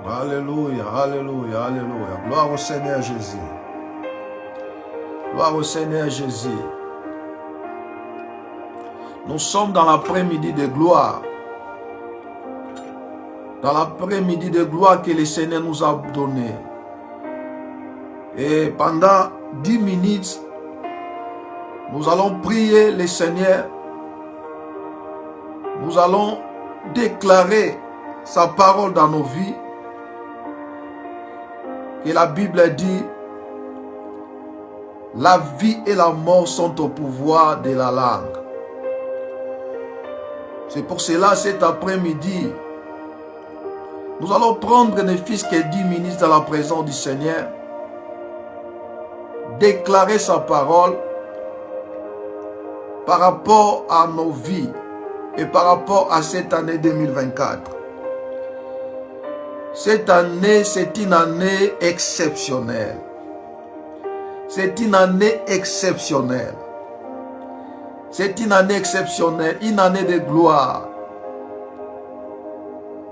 Alléluia, alléluia, alléluia. Gloire au Seigneur Jésus. Gloire au Seigneur Jésus. Nous sommes dans l'après-midi de gloire. Dans l'après-midi de gloire que le Seigneur nous a donné. Et pendant 10 minutes, nous allons prier le Seigneur. Nous allons déclarer sa parole dans nos vies. Et la Bible dit, la vie et la mort sont au pouvoir de la langue. C'est pour cela, cet après-midi, nous allons prendre ne fût-ce que 10 minutes dans la présence du Seigneur, déclarer sa parole par rapport à nos vies et par rapport à cette année 2024. Cette année, c'est une année exceptionnelle. C'est une année exceptionnelle. C'est une année exceptionnelle, une année de gloire.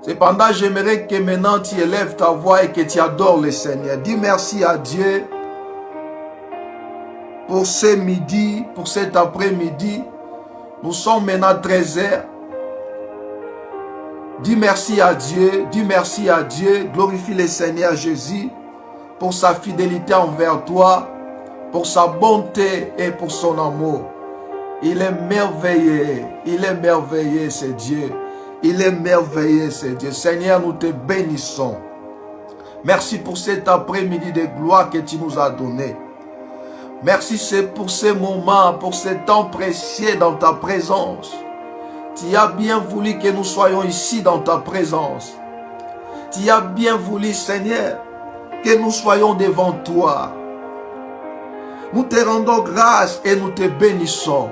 Cependant, j'aimerais que maintenant tu élèves ta voix et que tu adores le Seigneur. Dis merci à Dieu pour ce midi, pour cet après-midi. Nous sommes maintenant 13 heures. Dis merci à Dieu, dis merci à Dieu, glorifie le Seigneur Jésus pour sa fidélité envers toi, pour sa bonté et pour son amour. Il est merveilleux, c'est Dieu. Il est merveilleux, c'est Dieu. Seigneur, nous te bénissons. Merci pour cet après-midi de gloire que tu nous as donné. Merci pour ces moments, pour ce temps précieux dans ta présence. Tu as bien voulu que nous soyons ici dans ta présence. Tu as bien voulu, Seigneur, que nous soyons devant toi. Nous te rendons grâce et nous te bénissons.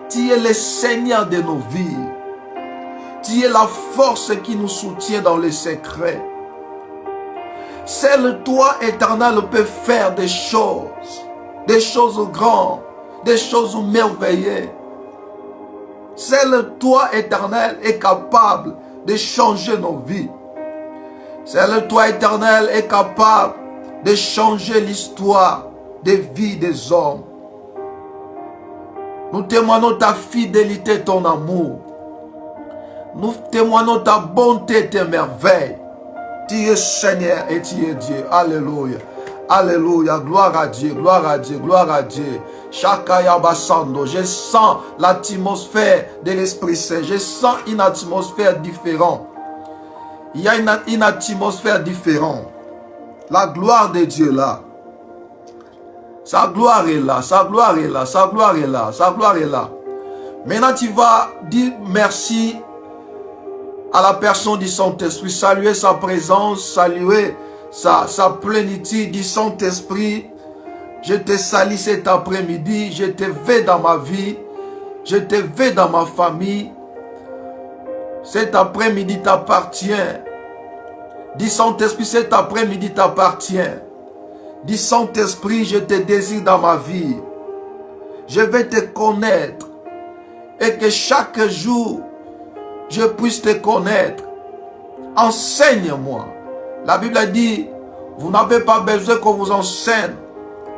Tu es le Seigneur de nos vies. Tu es la force qui nous soutient dans les secrets. Seul toi, Éternel, peut faire des choses grandes, des choses merveilleuses. Seul toi, Éternel, est capable de changer nos vies. Seul toi, Éternel, est capable de changer l'histoire des vies des hommes. Nous témoignons ta fidélité, ton amour. Nous témoignons ta bonté, tes merveilles. Tu es Seigneur et tu es Dieu. Alléluia. Alléluia. Gloire à Dieu, gloire à Dieu, gloire à Dieu. Shakaya Basando. Je sens l'atmosphère de l'Esprit Saint. Je sens une atmosphère différente. Il y a une atmosphère différente. La gloire de Dieu là. Sa gloire est là, sa gloire est là, sa gloire est là, sa gloire est là. Maintenant, tu vas dire merci à la personne du Saint-Esprit, saluer sa présence, saluer sa plénitude du Saint-Esprit. Je te salue cet après-midi, je te veux dans ma vie, je te veux dans ma famille. Cet après-midi t'appartient. Du Saint-Esprit, cet après-midi t'appartient. Dis Saint-Esprit, je te désire dans ma vie. Je vais te connaître. Et que chaque jour, je puisse te connaître. Enseigne-moi. La Bible dit, vous n'avez pas besoin qu'on vous enseigne.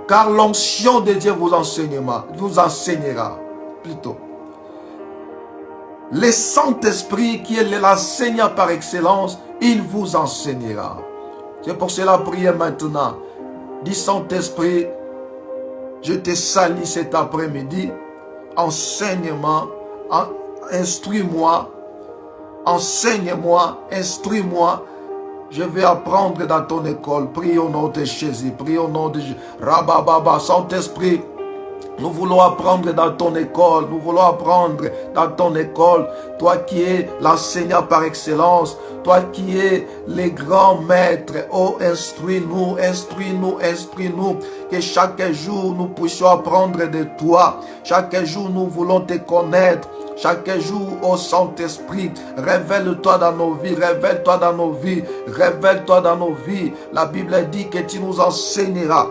Car l'onction de Dieu vous enseignera. Plutôt. Le Saint-Esprit qui est l'enseignant par excellence, il vous enseignera. C'est pour cela, priez maintenant. Dis Saint-Esprit, je te salue cet après-midi. Enseigne-moi, instruis-moi, enseigne-moi, instruis-moi. Je vais apprendre dans ton école. Prie au nom de Jésus, prie au nom de Jésus. Rabababa, Saint-Esprit, nous voulons apprendre dans ton école. Nous voulons apprendre dans ton école. Toi qui es l'enseignant par excellence. Toi qui es le grand maître. Oh, instruis-nous, instruis-nous, instruis-nous. Que chaque jour nous puissions apprendre de toi. Chaque jour nous voulons te connaître. Chaque jour, ô Saint-Esprit, révèle-toi dans nos vies, révèle-toi dans nos vies, révèle-toi dans nos vies. La Bible dit que tu nous enseigneras.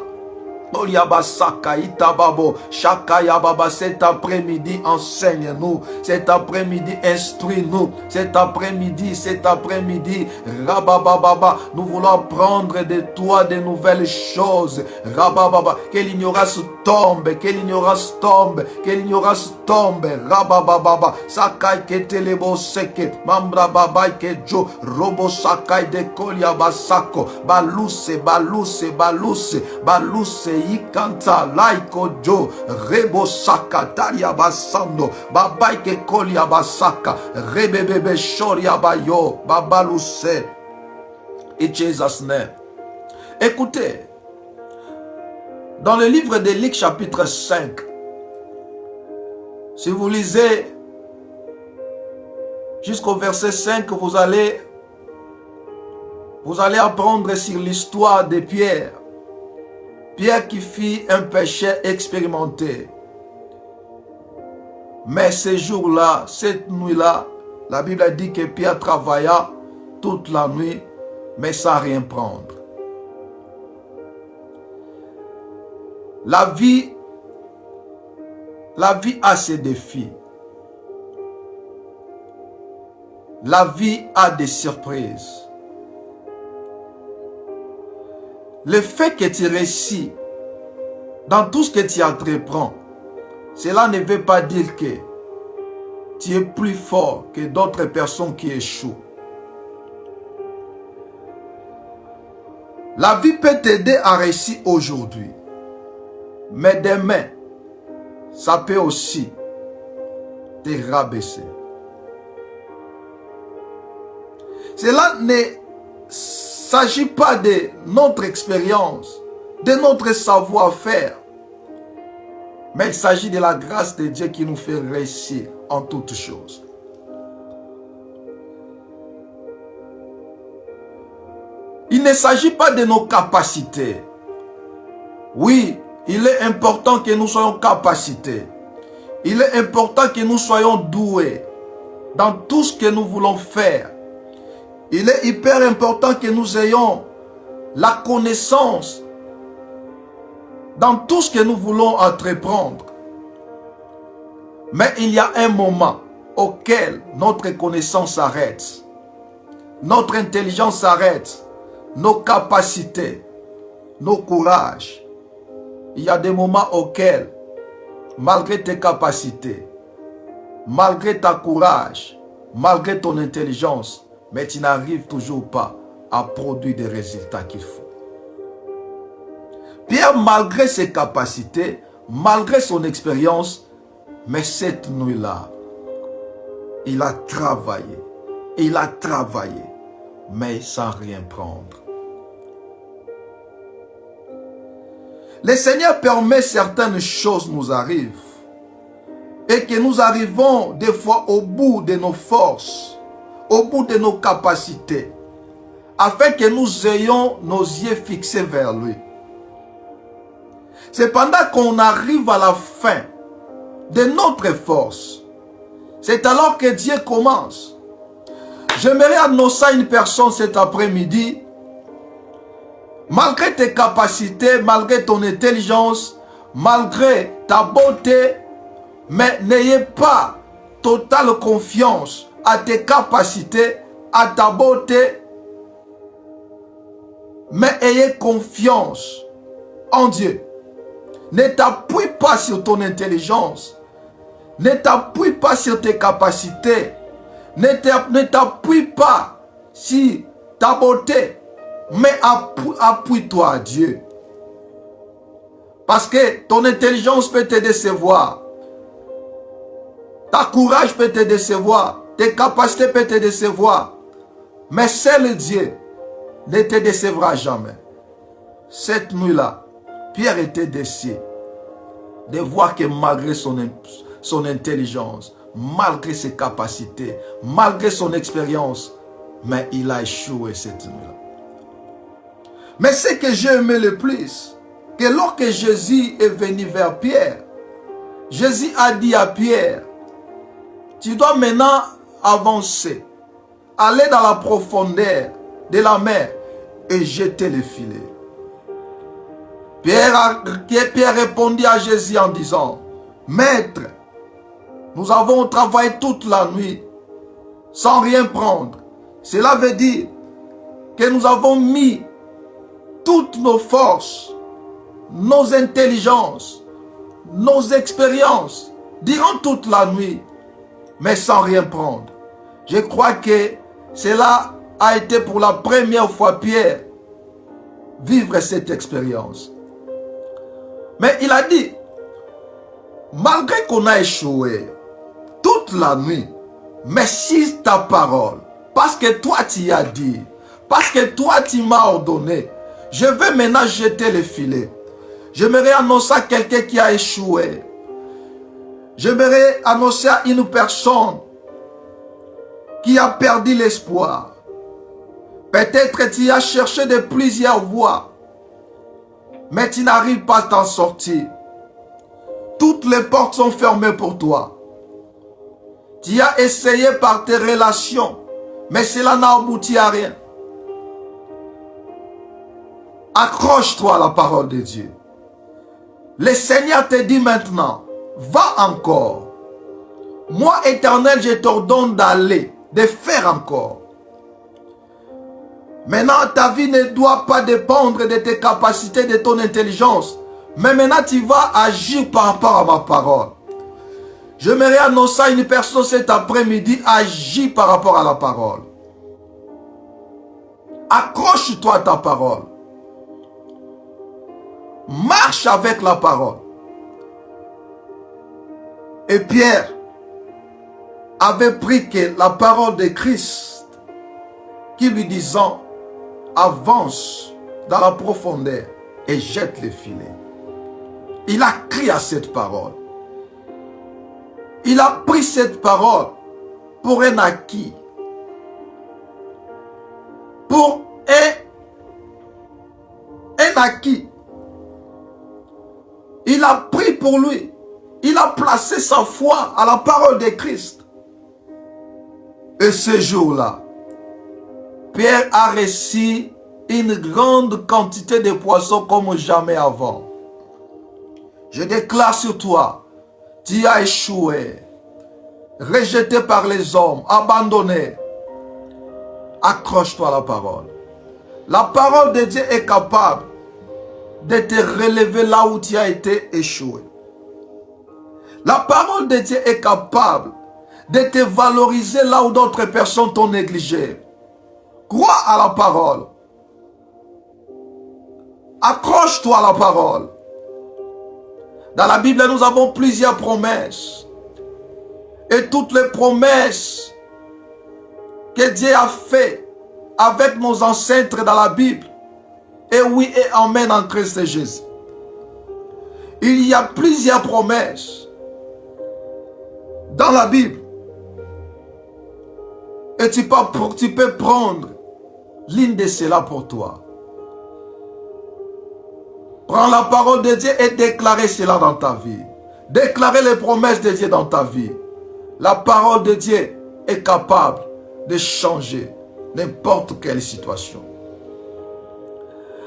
Oliabasaka itababo Shakaya Baba, cet après-midi enseigne-nous, cet après-midi instruis-nous, cet après-midi Rabababa, nous voulons apprendre de toi de nouvelles choses. Rabababa, que l'ignorance tombe, que l'ignorance tombe, que l'ignorance tombe. Rabababa, Sakai ketelebo seke, Mambra Baba kejo, Robo Sakai de Koliabasako, Baluse, Baluse, Baluse, Baluse. Ikanta laiko jo rebo saka taria basando babaike kolia basaka rebebebe shoria bayo babaluse. In Jesus' name. Écoutez, dans le livre de Luc chapitre 5, si vous lisez jusqu'au verset 5, vous allez apprendre sur l'histoire de Pierre. Pierre qui fit un péché expérimenté. Mais ce jour-là, cette nuit-là, la Bible a dit que Pierre travailla toute la nuit, mais sans rien prendre. La vie a ses défis. La vie a des surprises. Le fait que tu réussis dans tout ce que tu entreprends, cela ne veut pas dire que tu es plus fort que d'autres personnes qui échouent. La vie peut t'aider à réussir aujourd'hui, mais demain, ça peut aussi te rabaisser. Cela ne s'agit pas de notre expérience, de notre savoir-faire, mais il s'agit de la grâce de Dieu qui nous fait réussir en toutes choses. Il ne s'agit pas de nos capacités. Oui, il est important que nous soyons capacités. Il est important que nous soyons doués dans tout ce que nous voulons faire. Il est hyper important que nous ayons la connaissance dans tout ce que nous voulons entreprendre. Mais il y a un moment auquel notre connaissance s'arrête. Notre intelligence s'arrête. Nos capacités, nos courages. Il y a des moments auxquels, malgré tes capacités, malgré ta courage, malgré ton intelligence, mais tu n'arrives toujours pas à produire des résultats qu'il faut. Pierre, malgré ses capacités, malgré son expérience, mais cette nuit-là, il a travaillé, mais sans rien prendre. Le Seigneur permet certaines choses nous arrivent et que nous arrivons des fois au bout de nos forces, au bout de nos capacités, afin que nous ayons nos yeux fixés vers lui. C'est pendant qu'on arrive à la fin de notre force, c'est alors que Dieu commence. J'aimerais annoncer à une personne cet après-midi, malgré tes capacités, malgré ton intelligence, malgré ta beauté, mais n'ayez pas totale confiance à tes capacités, à ta beauté, mais ayez confiance en Dieu. Ne t'appuie pas sur ton intelligence, ne t'appuie pas sur tes capacités, ne t'appuie pas sur ta beauté, mais appuie-toi à Dieu. Parce que ton intelligence peut te décevoir. Ta courage peut te décevoir. Tes capacités peuvent te décevoir. Mais seul Dieu ne te décevra jamais. Cette nuit-là, Pierre était déçu de voir que malgré son intelligence, malgré ses capacités, malgré son expérience, mais il a échoué cette nuit-là. Mais ce que j'ai aimé le plus, que lorsque Jésus est venu vers Pierre, Jésus a dit à Pierre, tu dois maintenant avancer, aller dans la profondeur de la mer et jeter le filet. Pierre répondit à Jésus en disant, Maître, nous avons travaillé toute la nuit sans rien prendre. Cela veut dire que nous avons mis toutes nos forces, nos intelligences, nos expériences durant toute la nuit, mais sans rien prendre. Je crois que cela a été pour la première fois Pierre vivre cette expérience. Mais il a dit, malgré qu'on a échoué toute la nuit, mais si ta parole, parce que toi tu as dit, parce que toi tu m'as ordonné, je vais maintenant jeter le filet. J'aimerais annoncer à quelqu'un qui a échoué. J'aimerais annoncer à une personne qui a perdu l'espoir. Peut-être tu as cherché de plusieurs voies, mais tu n'arrives pas à t'en sortir. Toutes les portes sont fermées pour toi. Tu as essayé par tes relations, mais cela n'a abouti à rien. Accroche-toi à la parole de Dieu. Le Seigneur te dit maintenant, va encore. Moi, Éternel, je t'ordonne d'aller, de faire encore. Maintenant, ta vie ne doit pas dépendre de tes capacités, de ton intelligence. Mais maintenant, tu vas agir par rapport à ma parole. J'aimerais annoncer à une personne cet après-midi, agis par rapport à la parole. Accroche-toi à ta parole. Marche avec la parole. Et Pierre avait pris que la parole de Christ qui lui disant, avance dans la profondeur et jette les filets. Il a crié à cette parole. Il a pris cette parole pour un acquis. Pour un acquis. Il a pris pour lui. Il a placé sa foi à la parole de Christ. Et ce jour-là, Pierre a reçu une grande quantité de poissons comme jamais avant. Je déclare sur toi, tu as échoué, rejeté par les hommes, abandonné. Accroche-toi à la parole. La parole de Dieu est capable de te relever là où tu as été échoué. La parole de Dieu est capable de te valoriser là où d'autres personnes t'ont négligé. Crois à la parole. Accroche-toi à la parole. Dans la Bible, nous avons plusieurs promesses. Et toutes les promesses que Dieu a faites avec nos ancêtres dans la Bible, et oui et amen en Christ Jésus. Il y a plusieurs promesses dans la Bible. Et tu peux prendre l'une de celles pour toi. Prends la parole de Dieu et déclarer cela dans ta vie. Déclarer les promesses de Dieu dans ta vie. La parole de Dieu est capable de changer n'importe quelle situation.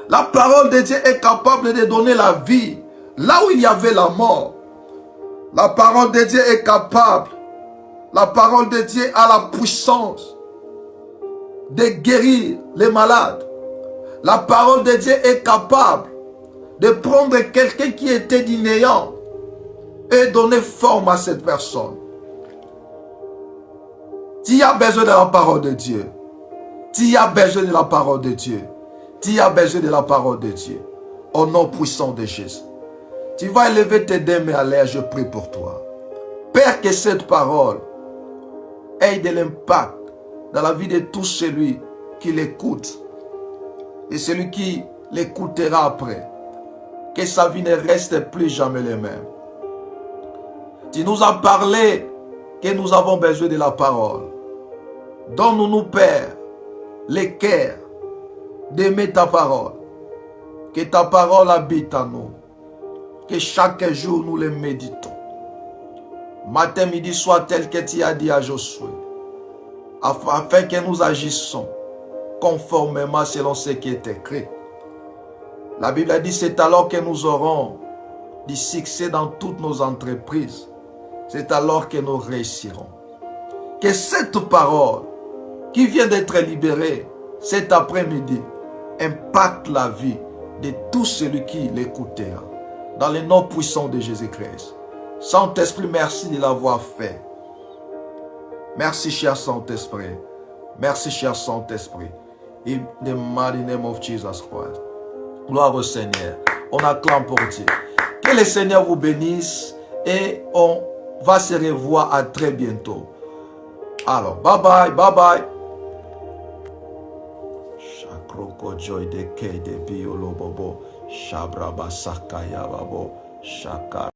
La parole de Dieu est capable de donner la vie là où il y avait la mort. La parole de Dieu est capable. La parole de Dieu a la puissance de guérir les malades. La parole de Dieu est capable de prendre quelqu'un qui était du néant et donner forme à cette personne. Tu as besoin de la parole de Dieu. Tu as besoin de la parole de Dieu. Tu as besoin de la parole de Dieu. Au nom puissant de Jésus. Tu vas élever tes deux mains à l'air, je prie pour toi. Père, que cette parole ait de l'impact dans la vie de tout celui qui l'écoute et celui qui l'écoutera après. Que sa vie ne reste plus jamais la même. Tu nous as parlé que nous avons besoin de la parole. Donne-nous, Père, le cœur d'aimer ta parole. Que ta parole habite en nous. Que chaque jour nous le méditons. Matin, midi, soir, tel que tu as dit à Josué. Afin que nous agissons conformément selon ce qui est écrit. La Bible a dit, c'est alors que nous aurons du succès dans toutes nos entreprises. C'est alors que nous réussirons. Que cette parole qui vient d'être libérée cet après-midi impacte la vie de tout celui qui l'écoutera. Dans le nom puissant de Jésus-Christ. Saint-Esprit, merci de l'avoir fait. Merci, cher Saint-Esprit. Merci, cher Saint-Esprit. In the mighty name of Jesus Christ. Gloire au Seigneur. On acclame pour Dieu. Que le Seigneur vous bénisse et on va se revoir à très bientôt. Alors, bye bye, bye bye. Chakroko joy de ke de biolo bobo. Shabraba sakaya babo. Shaka.